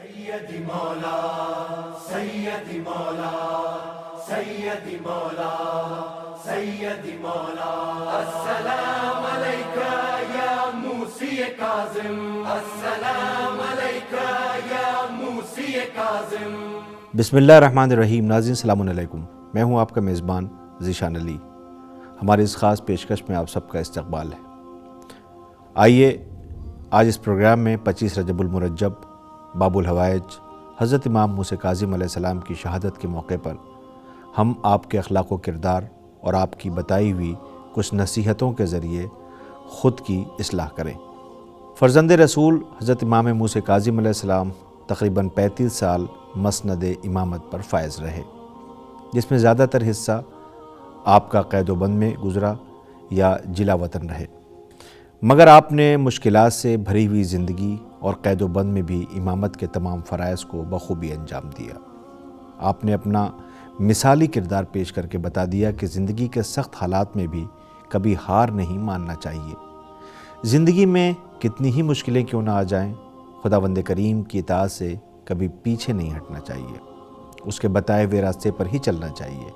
سیدی مولا سیدی مولا سیدی مولا سیدی مولا السلام علیکہ یا موسی کاظم السلام علیکہ یا موسی کاظم۔ بسم اللہ الرحمن الرحیم۔ ناظرین السلام علیکم، میں ہوں آپ کا میزبان ذیشان علی۔ ہماری اس خاص پیشکش میں آپ سب کا استقبال ہے۔ آئیے آج اس پروگرام میں 25 رجب المرجب باب الحوائج حضرت امام موسی کاظم علیہ السلام کی شہادت کے موقع پر ہم آپ کے اخلاق و کردار اور آپ کی بتائی ہوئی کچھ نصیحتوں کے ذریعے خود کی اصلاح کریں۔ فرزند رسول حضرت امام موسی کاظم علیہ السلام تقریباً 35 سال مسند امامت پر فائز رہے، جس میں زیادہ تر حصہ آپ کا قید و بند میں گزرا یا جلا وطن رہے، مگر آپ نے مشکلات سے بھری ہوئی زندگی اور قید و بند میں بھی امامت کے تمام فرائض کو بخوبی انجام دیا۔ آپ نے اپنا مثالی کردار پیش کر کے بتا دیا کہ زندگی کے سخت حالات میں بھی کبھی ہار نہیں ماننا چاہیے۔ زندگی میں کتنی ہی مشکلیں کیوں نہ آ جائیں، خداوند کریم کی اطاعت سے کبھی پیچھے نہیں ہٹنا چاہیے، اس کے بتائے ہوئے راستے پر ہی چلنا چاہیے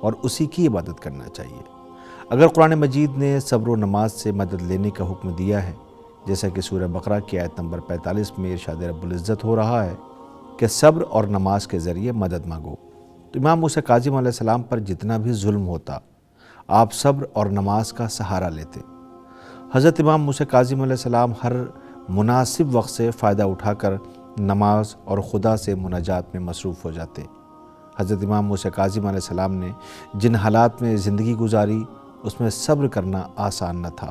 اور اسی کی عبادت کرنا چاہیے۔ اگر قرآن مجید نے صبر و نماز سے مدد لینے کا حکم دیا ہے، جیسا کہ سورہ بقرہ کی آیت نمبر 45 میں ارشاد رب العزت ہو رہا ہے کہ صبر اور نماز کے ذریعے مدد مانگو، تو امام موسی کاظم علیہ السلام پر جتنا بھی ظلم ہوتا آپ صبر اور نماز کا سہارا لیتے۔ حضرت امام موسی کاظم علیہ السلام ہر مناسب وقت سے فائدہ اٹھا کر نماز اور خدا سے مناجات میں مصروف ہو جاتے۔ حضرت امام موسی کاظم علیہ السلام نے جن حالات میں زندگی گزاری اس میں صبر کرنا آسان نہ تھا،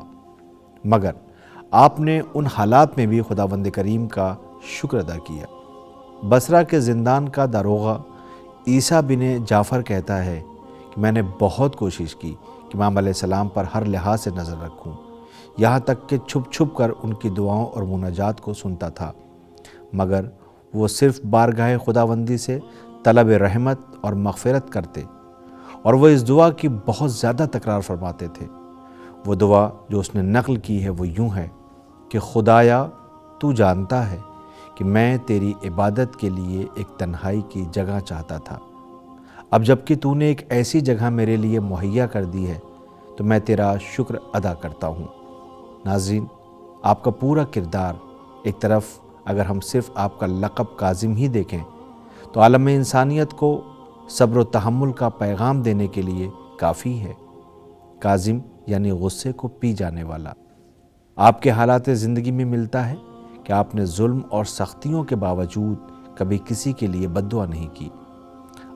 مگر آپ نے ان حالات میں بھی خداوند کریم کا شکر ادا کیا۔ بصرہ کے زندان کا داروغہ عیسیٰ بن جعفر کہتا ہے کہ میں نے بہت کوشش کی کہ امام علیہ السلام پر ہر لحاظ سے نظر رکھوں، یہاں تک کہ چھپ چھپ کر ان کی دعاؤں اور مناجات کو سنتا تھا، مگر وہ صرف بارگاہ خداوندی سے طلب رحمت اور مغفرت کرتے، اور وہ اس دعا کی بہت زیادہ تکرار فرماتے تھے۔ وہ دعا جو اس نے نقل کی ہے وہ یوں ہے کہ خدایا تو جانتا ہے کہ میں تیری عبادت کے لیے ایک تنہائی کی جگہ چاہتا تھا، اب جب کہ تو نے ایک ایسی جگہ میرے لیے مہیا کر دی ہے تو میں تیرا شکر ادا کرتا ہوں۔ ناظرین، آپ کا پورا کردار، ایک طرف اگر ہم صرف آپ کا لقب کاظم ہی دیکھیں تو عالم انسانیت کو صبر و تحمل کا پیغام دینے کے لیے کافی ہے۔ کاظم یعنی غصے کو پی جانے والا۔ آپ کے حالات زندگی میں ملتا ہے کہ آپ نے ظلم اور سختیوں کے باوجود کبھی کسی کے لیے بد دعا نہیں کی۔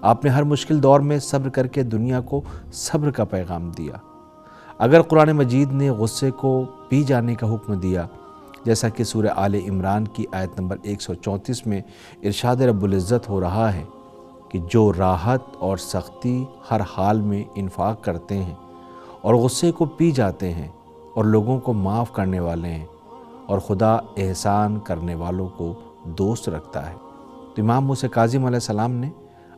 آپ نے ہر مشکل دور میں صبر کر کے دنیا کو صبر کا پیغام دیا۔ اگر قرآن مجید نے غصے کو پی جانے کا حکم دیا، جیسا کہ سورہ آل عمران کی آیت نمبر 134 میں ارشاد رب العزت ہو رہا ہے کہ جو راحت اور سختی ہر حال میں انفاق کرتے ہیں اور غصے کو پی جاتے ہیں اور لوگوں کو معاف کرنے والے ہیں اور خدا احسان کرنے والوں کو دوست رکھتا ہے، تو امام موسی کاظم علیہ السلام نے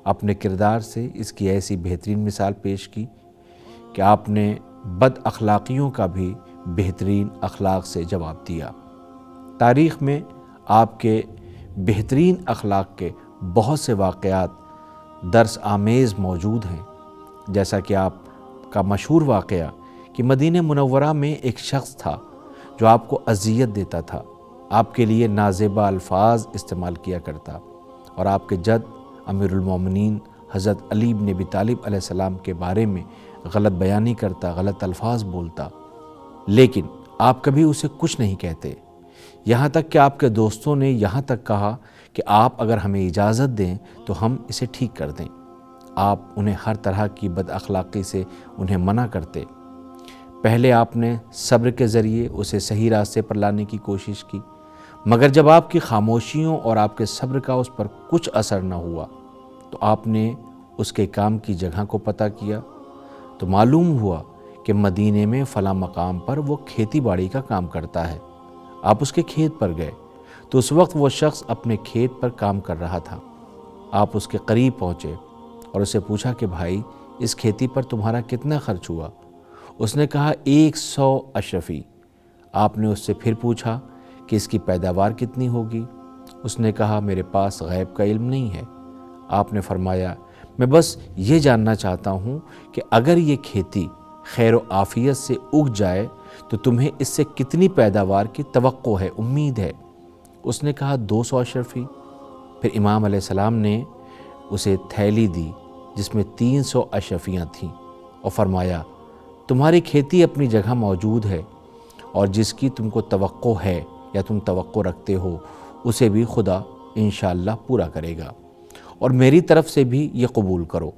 اپنے کردار سے اس کی ایسی بہترین مثال پیش کی کہ آپ نے بد اخلاقیوں کا بھی بہترین اخلاق سے جواب دیا۔ تاریخ میں آپ کے بہترین اخلاق کے بہت سے واقعات درس آمیز موجود ہیں، جیسا کہ آپ کا مشہور واقعہ کہ مدینہ منورہ میں ایک شخص تھا جو آپ کو اذیت دیتا تھا، آپ کے لیے نازیبا الفاظ استعمال کیا کرتا اور آپ کے جد امیر المومنین حضرت علی بن ابی طالب علیہ السلام کے بارے میں غلط بیانی کرتا، غلط الفاظ بولتا، لیکن آپ کبھی اسے کچھ نہیں کہتے، یہاں تک کہ آپ کے دوستوں نے یہاں تک کہا کہ آپ اگر ہمیں اجازت دیں تو ہم اسے ٹھیک کر دیں۔ آپ انہیں ہر طرح کی بد اخلاقی سے انہیں منع کرتے۔ پہلے آپ نے صبر کے ذریعے اسے صحیح راستے پر لانے کی کوشش کی، مگر جب آپ کی خاموشیوں اور آپ کے صبر کا اس پر کچھ اثر نہ ہوا تو آپ نے اس کے کام کی جگہ کو پتہ کیا، تو معلوم ہوا کہ مدینے میں فلاں مقام پر وہ کھیتی باڑی کا کام کرتا ہے۔ آپ اس کے کھیت پر گئے تو اس وقت وہ شخص اپنے کھیت پر کام کر رہا تھا۔ آپ اس کے قریب پہنچے اور اسے پوچھا کہ بھائی، اس کھیتی پر تمہارا کتنا خرچ ہوا؟ اس نے کہا 100 اشرفی۔ آپ نے اس سے پھر پوچھا کہ اس کی پیداوار کتنی ہوگی؟ اس نے کہا میرے پاس غیب کا علم نہیں ہے۔ آپ نے فرمایا میں بس یہ جاننا چاہتا ہوں کہ اگر یہ کھیتی خیر و عافیت سے اگ جائے تو تمہیں اس سے کتنی پیداوار کی توقع ہے، امید ہے؟ اس نے کہا 200 اشرفی۔ پھر امام علیہ السلام نے اسے تھیلی دی جس میں 300 اشرفیاں تھیں اور فرمایا تمہاری کھیتی اپنی جگہ موجود ہے اور جس کی تم کو توقع ہے یا تم توقع رکھتے ہو اسے بھی خدا انشاءاللہ پورا کرے گا، اور میری طرف سے بھی یہ قبول کرو۔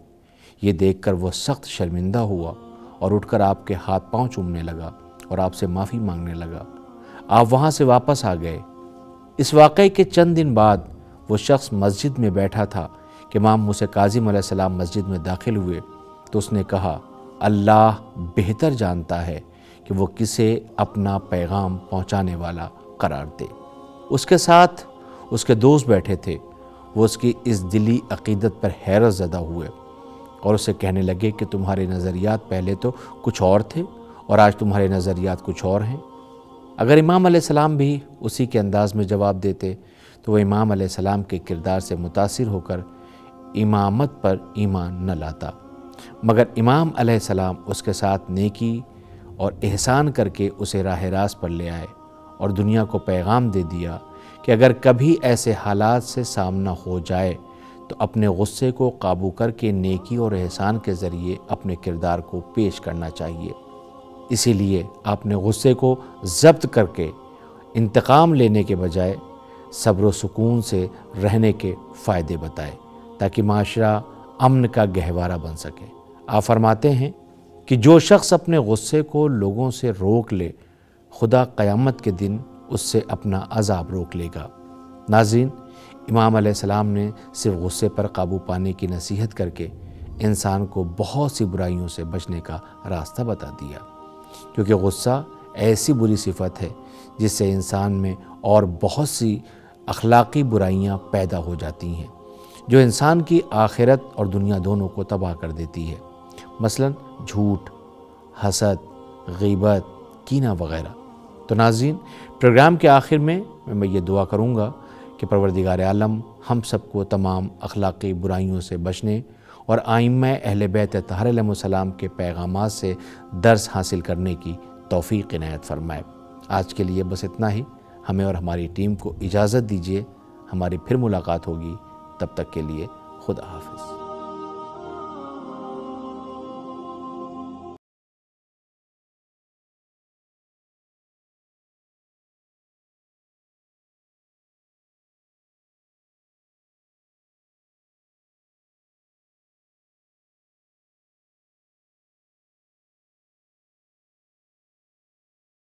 یہ دیکھ کر وہ سخت شرمندہ ہوا اور اٹھ کر آپ کے ہاتھ پاؤں چومنے لگا اور آپ سے معافی مانگنے لگا۔ آپ وہاں سے واپس آ گئے۔ اس واقعے کے چند دن بعد وہ شخص مسجد میں بیٹھا تھا کہ امام موسیٰ کاظم علیہ السلام مسجد میں داخل ہوئے تو اس نے کہا اللہ بہتر جانتا ہے کہ وہ کسے اپنا پیغام پہنچانے والا قرار دے۔ اس کے ساتھ اس کے دوست بیٹھے تھے، وہ اس کی اس دلی عقیدت پر حیرت زدہ ہوئے اور اسے کہنے لگے کہ تمہارے نظریات پہلے تو کچھ اور تھے اور آج تمہارے نظریات کچھ اور ہیں۔ اگر امام علیہ السلام بھی اسی کے انداز میں جواب دیتے تو وہ امام علیہ السلام کے کردار سے متاثر ہو کر امامت پر ایمان نہ لاتا، مگر امام علیہ السلام اس کے ساتھ نیکی اور احسان کر کے اسے راہ راست پر لے آئے اور دنیا کو پیغام دے دیا کہ اگر کبھی ایسے حالات سے سامنا ہو جائے تو اپنے غصے کو قابو کر کے نیکی اور احسان کے ذریعے اپنے کردار کو پیش کرنا چاہیے۔ اسی لیے آپ نے غصے کو ضبط کر کے انتقام لینے کے بجائے صبر و سکون سے رہنے کے فائدے بتائے تاکہ معاشرہ امن کا گہوارہ بن سکے۔ آپ فرماتے ہیں کہ جو شخص اپنے غصے کو لوگوں سے روک لے خدا قیامت کے دن اس سے اپنا عذاب روک لے گا۔ ناظرین، امام علیہ السلام نے صرف غصے پر قابو پانے کی نصیحت کر کے انسان کو بہت سی برائیوں سے بچنے کا راستہ بتا دیا، کیونکہ غصہ ایسی بری صفت ہے جس سے انسان میں اور بہت سی اخلاقی برائیاں پیدا ہو جاتی ہیں جو انسان کی آخرت اور دنیا دونوں کو تباہ کر دیتی ہے، مثلا جھوٹ، حسد، غیبت، کینہ وغیرہ۔ تو ناظرین، پروگرام کے آخر میں یہ دعا کروں گا کہ پروردگار عالم ہم سب کو تمام اخلاقی برائیوں سے بچنے اور ائمہ اہل بیت اطہار علیہم السلام کے پیغامات سے درس حاصل کرنے کی توفیق عنایت فرمائے۔ آج کے لیے بس اتنا ہی۔ ہمیں اور ہماری ٹیم کو اجازت دیجیے، ہماری پھر ملاقات ہوگی، تب تک کے لیے خدا حافظ۔